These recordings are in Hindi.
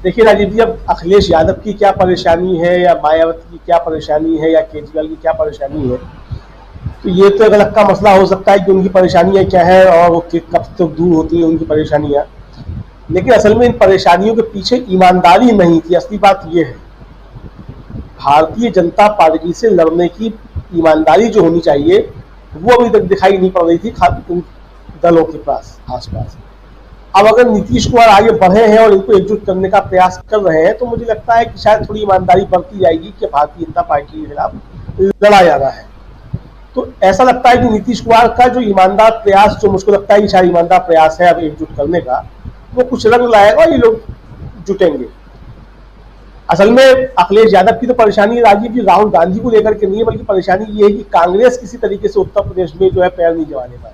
देखिए राजीव जी, अब अखिलेश यादव की क्या परेशानी है या मायावती की क्या परेशानी है या केजरीवाल की क्या परेशानी है, तो ये तो एक अलग का मसला हो सकता है कि उनकी परेशानियां क्या है और वो कब तक दूर होती है उनकी परेशानियां। लेकिन असल में इन परेशानियों के पीछे ईमानदारी नहीं थी। असली बात ये है, भारतीय जनता पार्टी से लड़ने की ईमानदारी जो होनी चाहिए वो अभी तक दिखाई नहीं पड़ रही थी खास दलों के पास आसपास। अब अगर नीतीश कुमार आगे बढ़े हैं और इनको एकजुट करने का प्रयास कर रहे हैं तो मुझे लगता है कि शायद थोड़ी ईमानदारी बरती जाएगी कि भारतीय जनता पार्टी के खिलाफ लड़ा जा रहा है। तो ऐसा लगता है कि नीतीश कुमार का जो ईमानदार प्रयास, जो मुझको लगता है कि शायद ईमानदार प्रयास है अब एकजुट करने का, वो कुछ रंग लाएगा और ये लोग जुटेंगे। असल में अखिलेश यादव की तो परेशानी राजीव जी राहुल गांधी को लेकर के नहीं है, बल्कि परेशानी ये है कि कांग्रेस किसी तरीके से उत्तर प्रदेश में जो है पैर नहीं जमाने पाए।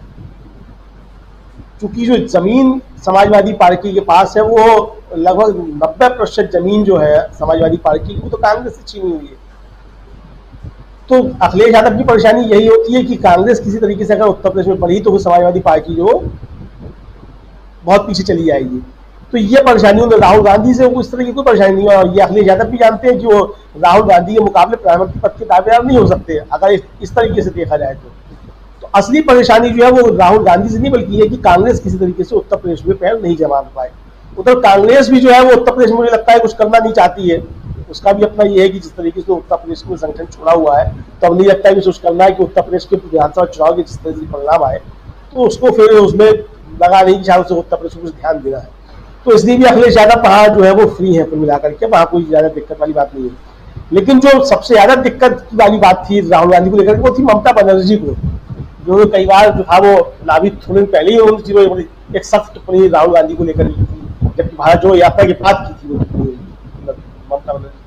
क्योंकि जो जमीन समाजवादी पार्टी के पास है वो लगभग 90% जमीन जो है समाजवादी पार्टी की वो तो कांग्रेस से छीनी हुई है। तो अखिलेश यादव की परेशानी यही होती है कि कांग्रेस किसी तरीके से अगर उत्तर प्रदेश में बढ़ी तो वो समाजवादी पार्टी जो बहुत पीछे चली जाएगी। तो ये परेशानियों में राहुल गांधी से उस तरह की कोई परेशानी नहीं है। और ये अखिलेश यादव भी जानते हैं कि वो राहुल गांधी के मुकाबले प्रधानमंत्री पद के दावेदार नहीं हो सकते अगर इस तरीके से देखा जाए तो असली परेशानी जो है वो राहुल गांधी से नहीं, बल्कि ये कि कांग्रेस किसी तरीके से उत्तर प्रदेश में पैर नहीं जमा पाए। उधर कांग्रेस भी जो है वो उत्तर प्रदेश में मुझे लगता है कुछ करना नहीं चाहती है। उसका भी अपना ये है कि जिस तरीके से उत्तर प्रदेश में संगठन छोड़ा हुआ है तो अब नहीं लगता है कि कुछ करना है कि उत्तर प्रदेश के विधानसभा चुनाव के जिस तरह से परिणाम आए तो उसको फिर उसमें लगा नहीं कि शायद उसे उत्तर प्रदेश को कुछ ध्यान देना है। तो इसलिए भी अखिलेश यादव वहाँ जो है वो फ्री है कुल मिलाकर के, वहाँ कोई ज्यादा दिक्कत वाली बात नहीं है। लेकिन जो सबसे ज्यादा दिक्कत वाली बात थी राहुल गांधी को लेकर वो थी ममता बनर्जी को, जो कई बार जो था वो नाभिक थोड़े पहले ही एक सख्त टिप्पणी राहुल गांधी को लेकर की थी, जबकि भारत जो यात्रा की बात की थी ममता बनर्जी।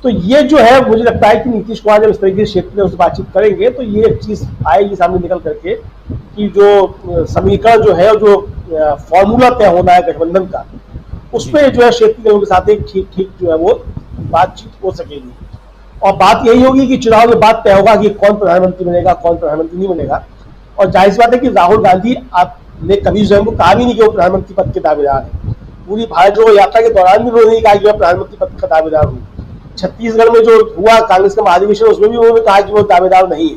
तो ये जो है मुझे लगता है कि नीतीश कुमार जब इस तरीके से क्षेत्र में उससे बातचीत करेंगे तो ये एक चीज आएगी सामने निकल करके कि जो समीकरण जो है, जो फॉर्मूला तय होना है गठबंधन का, उसमें जो है क्षेत्रीय लोगों के साथ एक ठीक ठीक जो है वो बातचीत हो सकेगी। और बात यही होगी कि चुनाव के बाद तय होगा कि कौन प्रधानमंत्री बनेगा कौन प्रधानमंत्री नहीं बनेगा। और जाहिर सी बात है कि राहुल गांधी आपने कभी स्वयं को कहा भी नहीं कि वो प्रधानमंत्री पद के दावेदार है। पूरी भारत जोड़ो यात्रा के दौरान भी उन्होंने कहा कि मैं प्रधानमंत्री पद का दावेदार हूँ। छत्तीसगढ़ में जो हुआ कांग्रेस का महाधिवेशन उसमें भी उन्होंने कहा कि वो दावेदार नहीं है।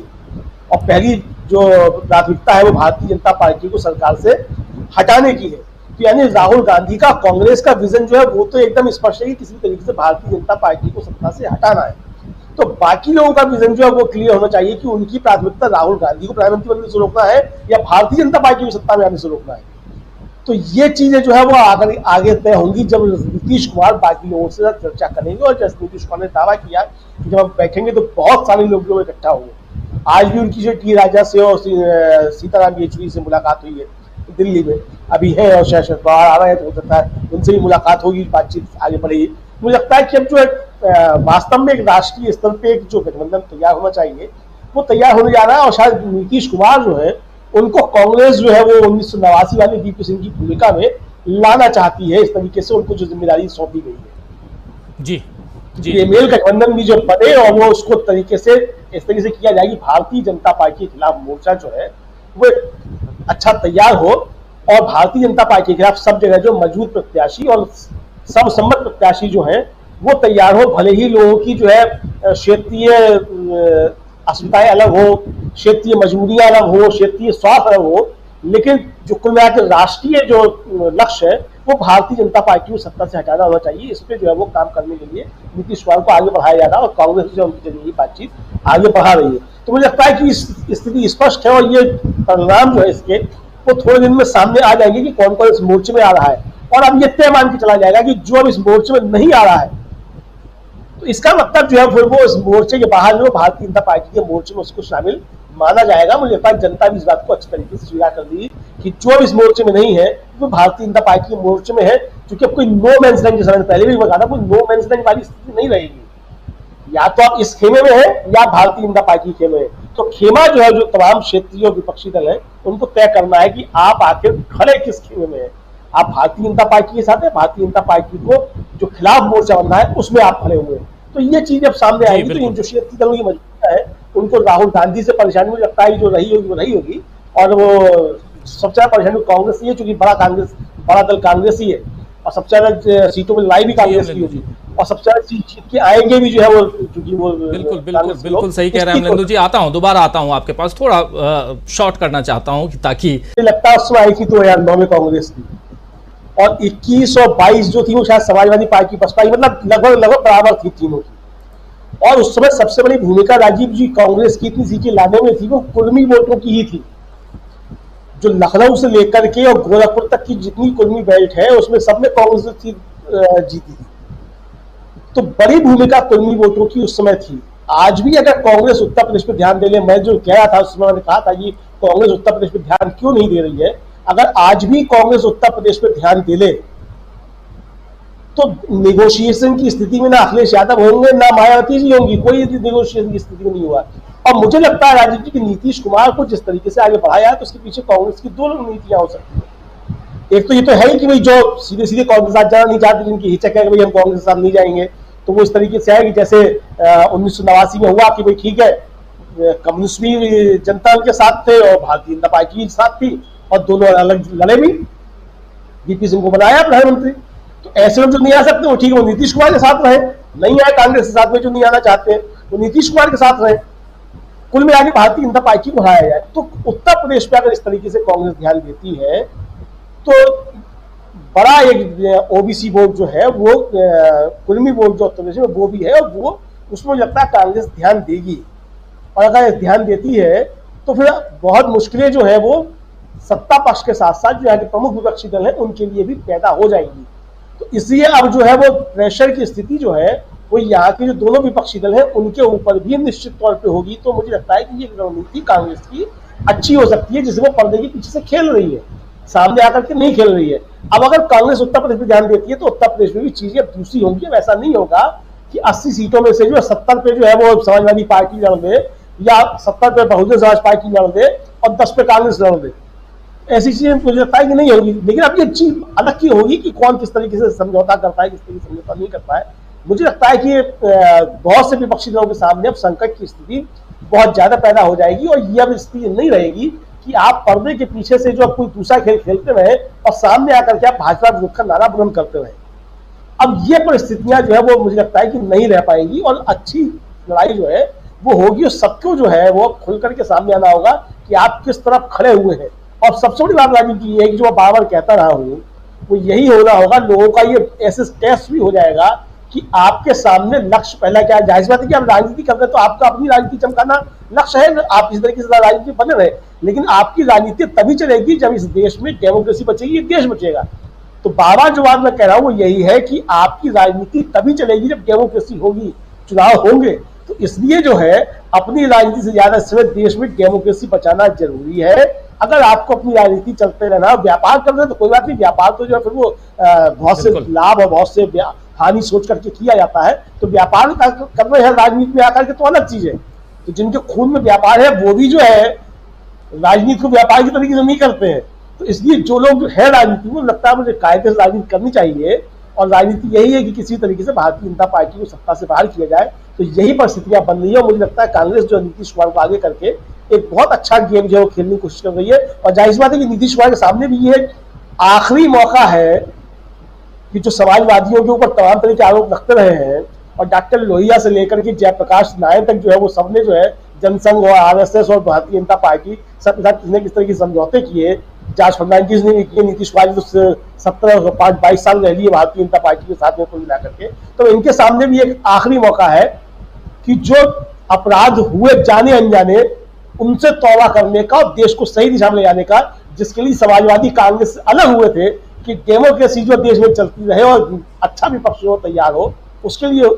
और पहली जो प्राथमिकता है वो भारतीय जनता पार्टी को सरकार से हटाने की है। तो यानी राहुल गांधी का कांग्रेस का विजन जो है वो तो एकदम स्पष्ट है कि किसी तरीके से भारतीय जनता पार्टी को सत्ता से हटाना है। तो बाकी लोगों का विजन जो है वो क्लियर होना चाहिए कि उनकी प्राथमिकता राहुल गांधी को प्रधानमंत्री बनने से रोकना है या भारतीय जनता पार्टी को सत्ता में आने से रोकना है। तो ये चीजें जो है वो आगे तय होंगी जब नीतीश कुमार बाकी लोगों से चर्चा करेंगे। और जैसे नीतीश कुमार ने दावा किया कि जब हम बैठेंगे तो बहुत सारे लोग जो इकट्ठा होंगे। आज भी उनकी जो टी राजा से और सीताराम येचुरी से मुलाकात हुई है दिल्ली में, अभी है और शायद बाहर आ रहे हैं तो हो सकता है उनसे भी मुलाकात होगी, बातचीत आगे बढ़ेगी। मुझे लगता है कि अब जो वास्तव में एक राष्ट्रीय स्तर पे एक जो गठबंधन तैयार होना चाहिए वो तैयार होने जा रहा है। और शायद नीतीश कुमार जो है उनको कांग्रेस जो है वो 1989 वाले वीपी सिंह की भूमिका में लाना चाहती है। इस तरीके से उनको जो जिम्मेदारी सौंपी गई है जी जी ये मेल गठबंधन भी जो बने और वो उसको तरीके से इस तरीके से किया जाए कि भारतीय जनता पार्टी के खिलाफ मोर्चा जो है वो अच्छा तैयार हो और भारतीय जनता पार्टी के खिलाफ सब जगह जो मजबूत प्रत्याशी और सर्वसम्मत प्रत्याशी जो है वो तैयार हो। भले ही लोगों की जो है क्षेत्रीय अस्मिताएं अलग हो, क्षेत्रीय मजबूरियां अलग हो, क्षेत्रीय स्वार्थ अलग हो, लेकिन जो कुल मिलाकर राष्ट्रीय जो लक्ष्य है वो भारतीय जनता पार्टी को सत्ता से हटाना होना चाहिए। इस पे जो है वो काम करने के लिए नीतीश कुमार को आगे बढ़ाया जा रहा है और कांग्रेस जो उनकी जरिए बातचीत आगे बढ़ा रही है। तो मुझे लगता है कि स्थिति स्पष्ट है और ये परिणाम जो है इसके वो थोड़े दिन में सामने आ जाएंगे कि कौन कौन इस मोर्चे में आ रहा है। और अब ये तय मान के चला जाएगा कि जो अब इस मोर्चे में नहीं आ रहा है तो इसका मतलब जो है फिर वो इस मोर्चे के बाहर जो भारतीय जनता पार्टी के मोर्चे में उसको शामिल माना जाएगा। मुझे लगता है जनता भी इस बात को अच्छी तरीके से स्वीकार कर ली कि जो अब इस मोर्चे में नहीं है वो भारतीय जनता पार्टी के मोर्चे में है। क्योंकि अब कोई नो मैंस लैंड, जैसा मैंने पहले भी बताया था, कोई नो मैंस लैंड वाली स्थिति नहीं रहेगी। या तो आप इस खेमे में है या भारतीय जनता पार्टी के खेमे है। तो खेमा जो है जो तमाम क्षेत्रीय और विपक्षी दल है उनको तय करना है कि आप आखिर खड़े किस खेमे में है। आप भारतीय जनता पार्टी के साथ है, भारतीय जनता पार्टी को जो खिलाफ मोर्चा बनना है उसमें आप खड़े हुए हैं। तो ये चीज अब सामने आएगी। तो इन जो क्षेत्रीय दलों की मजबूत है उनको राहुल गांधी से परेशानी मुझे लगता है जो रही होगी वो रही होगी और वो सबसे ज्यादा परेशानी कांग्रेस ही है, क्योंकि बड़ा दल कांग्रेस ही है और सबसे ज्यादा सीटों में लड़ाई भी कांग्रेस की होगी और सबसे ज्यादा सीट जीत के आएंगे भी जो है वो, क्योंकि वो बिल्कुल सही कह रहे हैं अमलेंदु जी। दोबारा आता हूं आपके पास, थोड़ा शॉर्ट करना चाहता हूं ताकि लगता है उसमें आई थी 2009 में कांग्रेस की, और 21 और 22 जो थी वो शायद समाजवादी पार्टी बसपा की, मतलब लगभग बराबर थी तीनों की। और उस समय सबसे बड़ी भूमिका राजीव जी कांग्रेस की इतनी सीटें लाने में थी, वो कुर्मी वोटों की ही थी। जो लखनऊ से लेकर के और गोरखपुर तक की जितनी कुर्मी बेल्ट है उसमें सब में कांग्रेस जीती थी। तो बड़ी भूमिका कुर्मी वोटों की उस समय थी। आज भी अगर कांग्रेस उत्तर प्रदेश पे ध्यान दे ले, मैं जो कह रहा था उस समय मैंने कहा था कि कांग्रेस उत्तर प्रदेश पे ध्यान क्यों नहीं दे रही है, अगर आज भी कांग्रेस उत्तर प्रदेश पे ध्यान दे ले तो नेगोशिएशन की स्थिति में ना अखिलेश यादव होंगे ना मायावती जी होंगी, कोई नेगोशिएशन की स्थिति में नहीं हुआ। और मुझे लगता है राजीव जी की नीतीश कुमार को जिस तरीके से आगे बढ़ाया तो उसके पीछे कांग्रेस की दो नीतियां हो सकती है। एक तो ये तो है कि भाई जो सीधे सीधे कांग्रेस साथ जाना नहीं चाहते, जिनकी हिचक है कि भाई हम कांग्रेस के साथ नहीं जाएंगे, तो वो इस तरीके से है कि जैसे 1989 में हुआ कि भाई ठीक है कम्युनिस्ट भी जनता के साथ थे और भारतीय जनता पार्टी के साथ थी और दोनों अलग लड़े भी, वीपी सिंह को बनाया प्रधानमंत्री। तो ऐसे लोग जो नहीं आ सकते वो ठीक है, वो नीतीश कुमार के साथ रहे, नहीं आए कांग्रेस के साथ में जो नहीं आना चाहते हैं वो नीतीश कुमार के साथ रहे। कुल मिला के भारतीय जनता पार्टी को हराया जाए। तो उत्तर प्रदेश पे अगर इस तरीके से कांग्रेस ध्यान देती है तो बड़ा एक ओबीसी वोट जो है वो कुर्मी वोट जो उत्तर प्रदेश में वो भी है और वो उसमें लगता है कांग्रेस ध्यान देगी। और अगर ध्यान देती है तो फिर बहुत मुश्किलें जो है वो सत्ता पक्ष के साथ साथ जो है प्रमुख विपक्षी दल है उनके लिए भी पैदा हो जाएंगी। तो इसलिए अब जो है वो प्रेशर की स्थिति जो है वो यहाँ के जो दोनों विपक्षी दल हैं उनके ऊपर भी निश्चित तौर पे होगी। तो मुझे लगता है कि ये रणनीति कांग्रेस की अच्छी हो सकती है, जिसे वो पर्दे के पीछे से खेल रही है, सामने आकर के नहीं खेल रही है। अब अगर कांग्रेस उत्तर प्रदेश पे ध्यान देती है तो उत्तर प्रदेश में भी चीजें दूसरी होंगी। अब ऐसा नहीं होगा कि 80 सीटों में से जो 70 पे जो है वो समाजवादी पार्टी लड़ दे या 70 पे बहुजन समाज पार्टी लड़ दे और 10 पे कांग्रेस लड़ दे, ऐसी चीजें मुझे लगता है कि नहीं होगी। लेकिन अब ये चीज अलग की होगी कि कौन किस तरीके से समझौता करता है, किस तरीके से समझौता नहीं करता है। मुझे लगता है कि बहुत से विपक्षी दलों के सामने अब संकट की स्थिति बहुत ज्यादा पैदा हो जाएगी और ये अब स्थिति नहीं रहेगी कि आप पर्दे के पीछे से जो कोई दूसरा खेल खेलते रहे और सामने आकर के आप भाजपा विरोध का नारा बुलंद करते रहे। अब ये परिस्थितियां जो है वो मुझे लगता है कि नहीं रह पाएंगी और अच्छी लड़ाई जो है वो होगी और सबको जो है वो खुल करके सामने आना होगा कि आप किस तरफ खड़े हुए हैं। और सबसे बड़ी बात राजीव जी ये है कि जो मैं बार बार कहता रहा हूँ वो यही होना होगा, लोगों का ये ऐसे टेस्ट भी हो जाएगा कि आपके सामने लक्ष्य पहला क्या है। जाहिर बात है कि आप राजनीति कर रहे हैं तो आपका अपनी राजनीति चमकाना लक्ष्य है, आप इस तरीके से राजनीति बने रहे, लेकिन आपकी राजनीति तभी चलेगी जब इस देश में डेमोक्रेसी बचेगी, देश बचेगा। तो बाबा जो बात मैं कह रहा हूं वो यही है कि आपकी राजनीति तभी चलेगी जब डेमोक्रेसी होगी, चुनाव होंगे। तो इसलिए जो है अपनी राजनीति से ज्यादा समय देश में डेमोक्रेसी बचाना जरूरी है। अगर आपको अपनी राजनीति चलते रहना, व्यापार कर रहे तो कोई बात नहीं, व्यापार तो जो है फिर वो बहुत से लाभ और बहुत से हानि सोच करके किया जाता है। तो व्यापार कर रहे हैं राजनीति में आकर के तो अलग चीज है। तो जिनके खून में व्यापार है वो भी जो है राजनीति को व्यापार की तरीके से नहीं करते हैं। तो इसलिए जो लोग है राजनीति में, लगता है मुझे कायदे से राजनीति करनी चाहिए और राजनीति यही है कि किसी तरीके से भारतीय जनता पार्टी को सत्ता से बाहर किया जाए। तो यही परिस्थितियां बन रही है और मुझे लगता है कांग्रेस जो नीतीश कुमार को आगे करके एक बहुत अच्छा गेम जो है वो खेलने की कोशिश कर रही है। और जाहिर बात है कि नीतीश कुमार के सामने भी ये आखिरी मौका है कि जो समाजवादियों के ऊपर तमाम तरह के आरोप लगते रहे हैं और डॉक्टर लोहिया से लेकर के जयप्रकाश नारायण तक जो है वो सबने जो है जनसंघ और आरएसएस और भारतीय जनता पार्टी सबके साथ किसी न किस तरह के समझौते किए। जॉर्ज फर्नांडिस ने भी किए, नीतीश कुमार तो 17-22 साल रह लिए भारतीय जनता पार्टी के साथ में कुल मिला करके। तो इनके सामने भी एक आखिरी मौका है कि जो अपराध हुए जाने अनजाने उनसे तौबा करने का और देश को सही दिशा में ले जाने का, जिसके लिए समाजवादी कांग्रेस से अलग हुए थे कि डेमोक्रेसी जो देश में चलती रहे और अच्छा विपक्ष हो तैयार हो, उसके लिए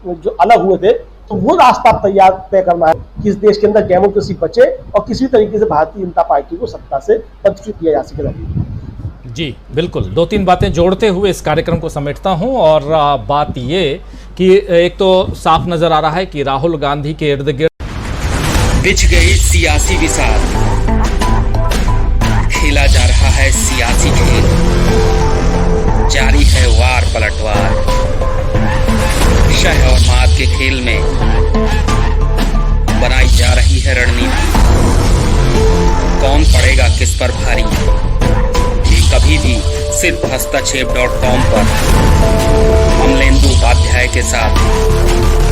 जो अलग हुए थे। तो वो रास्ता तय करना है कि इस देश के अंदर डेमोक्रेसी बचे और किसी तरीके से भारतीय जनता पार्टी को सत्ता से पदच्युत किया जा सके। जी बिल्कुल, 2-3 बातें जोड़ते हुए इस कार्यक्रम को समेटता हूं। और बात ये कि एक तो साफ नजर आ रहा है कि राहुल गांधी के इर्द गिर्द बिछ गई सियासी विसार, खेला जा रहा है सियासी खेल, जारी है वार पलटवार, शह और मात के खेल में बनाई जा रही है रणनीति। कौन पड़ेगा किस पर भारी, ये कभी भी सिर्फ हस्तक्षेप.com पर अमलेंदु उपाध्याय के साथ